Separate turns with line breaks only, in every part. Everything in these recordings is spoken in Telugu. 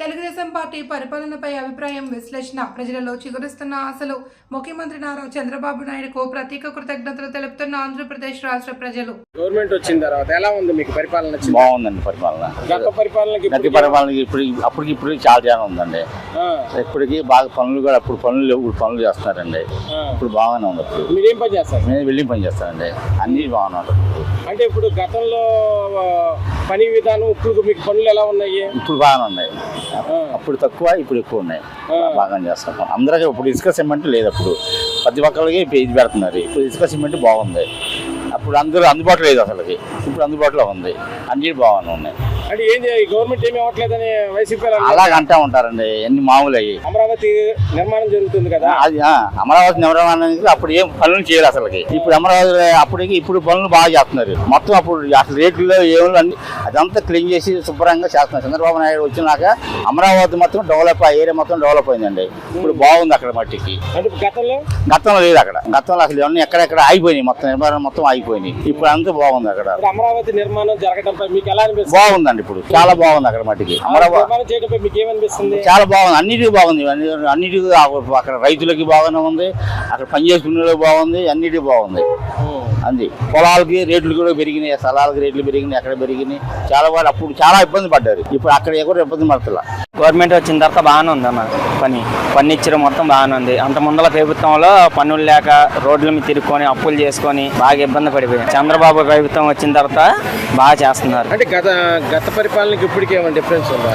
తెలుగుదేశం పార్టీ పరిపాలనపై అభిప్రాయం విశ్లేషణ ప్రజలలో చిగురిస్తున్న ఆశలు ముఖ్యమంత్రి నారా చంద్రబాబు నాయుడుకు ప్రత్యేక కృతజ్ఞతలు తెలుపుతున్న ఆంధ్రప్రదేశ్ రాష్ట్ర ప్రజలు.
గవర్నమెంట్ వచ్చిన తర్వాత ఎలా ఉంది మీకు పరిపాలన?
బాగుందండి పరిపాలన.
గత పరిపాలనకి
ఇప్పుడు చాలా ఉందండి. ఇప్పటికి బాగా పనులు కూడా అప్పుడు పనులు లేవు, ఇప్పుడు పనులు చేస్తున్నారండి. ఇప్పుడు బాగానే ఉంది. అప్పుడు
మీరేం పని చేస్తారు?
నేను వెల్డింగ్ పని చేస్తానండి. అన్ని బాగానే ఉంటుంది.
అంటే ఇప్పుడు గతంలో పని విధానం ఇప్పుడు మీకు పనులు ఎలా ఉన్నాయి?
ఇప్పుడు బాగానే ఉన్నాయి. అప్పుడు తక్కువ, ఇప్పుడు ఎక్కువ ఉన్నాయి. బాగా చేస్తాం అందరికీ. ఇప్పుడు ఇసుక సిమెంట్ లేదు, అప్పుడు ప్రతి ఒక్కరికి ఇది పెడుతున్నారు. ఇప్పుడు ఇసుక సిమెంట్ బాగుంది. అప్పుడు అందరూ అందుబాటులో లేదు అసలుకి, ఇప్పుడు అందుబాటులో ఉంది. అన్ని బాగానే ఉన్నాయి.
అంటే ఏంది గవర్నమెంట్ ఏమి ఇవ్వట్లేదని వైసీపీ
అలాగంటా ఉంటారండి. అన్ని మామూలు అయ్యి.
అమరావతి నిర్మాణం జరుగుతుంది కదా,
అది అమరావతి నిర్మాణానికి అప్పుడు ఏం పనులు చేయాలి అసలుకి. ఇప్పుడు అమరావతి అప్పటికి ఇప్పుడు పనులు బాగా చేస్తున్నారు. మొత్తం అప్పుడు అసలు రేట్లలో ఏమో అన్ని అదంతా క్లీన్ చేసి శుభ్రంగా చేస్తున్నారు. చంద్రబాబు నాయుడు వచ్చినాక అమరావతి మొత్తం డెవలప్ ఏరియా మొత్తం డెవలప్ అయిందండి. ఇప్పుడు బాగుంది అక్కడ మట్టికి.
అంటే
గతంలో లేదు అక్కడ. గతంలో అసలు ఇవన్నీ ఎక్కడెక్కడ ఆగిపోయినాయి, మొత్తం నిర్మాణం మొత్తం ఆగిపోయినాయి. ఇప్పుడు అంతా బాగుంది అక్కడ.
అమరావతి నిర్మాణం జరగడంపై మీకు ఎలా అనిపిస్తుంది?
బాగుందండి. ఇప్పుడు చాలా బాగుంది అక్కడ మట్టికి.
అమరావతి చేయడంపై మీకు ఏమనిపిస్తుంది?
చాలా బాగుంది. అన్నిటికీ బాగుంది. అన్నిటికీ అక్కడ రైతులకి బాగానే ఉంది, అక్కడ పని చేసుకునే బాగుంది, అన్నిటికీ బాగుంది. అంది పొలాలకి రేట్లు కూడా పెరిగినాయి, స్థలాలకి రేట్లు పెరిగినాయి, ఎక్కడ పెరిగినాయి. చాలా వారు అప్పుడు చాలా ఇబ్బంది పడ్డారు. ఇప్పుడు అక్కడ ఎవరు ఇబ్బంది పడుతున్నా.
గవర్నమెంట్ వచ్చిన తర్వాత బాగానే ఉంది అన్న. పని ఇచ్చిన మొత్తం బాగానే ఉంది. అంత ముందల ప్రభుత్వంలో పన్నులు లేక రోడ్ల మీద తిరుక్కొని అప్పులు చేసుకొని బాగా ఇబ్బంది పడిపోయాయి. చంద్రబాబు ప్రభుత్వం వచ్చిన తర్వాత బాగా చేస్తున్నారు.
అంటే గత పరిపాలనకి ఇప్పటికి ఏమైనా డిఫరెన్స్ ఉందా?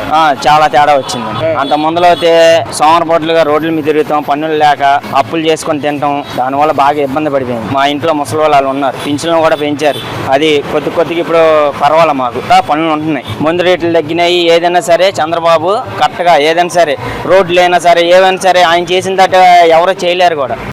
చాలా తేడా వచ్చింది. అంత ముందలో అయితే సోమరపోట్లుగా రోడ్ల మీద తిరుగుతాం, పన్నులు లేక అప్పులు చేసుకొని తింటాం. దానివల్ల బాగా ఇబ్బంది పడిపోయింది. మా ఇంట్లో ముసలి వాళ్ళు ఉన్నారు, పింఛన్లు కూడా పెంచారు. అది కొద్దిగా ఇప్పుడు పర్వాలే, మాకు పనులు ఉంటున్నాయి. ముందు రేట్లు తగ్గినాయి. ఏదైనా సరే చంద్రబాబు కరెక్ట్గా ఏదైనా సరే రోడ్లు అయినా సరే ఏవైనా సరే ఆయన చేసిన దట్ ఎవరో చేయలేరు కూడా.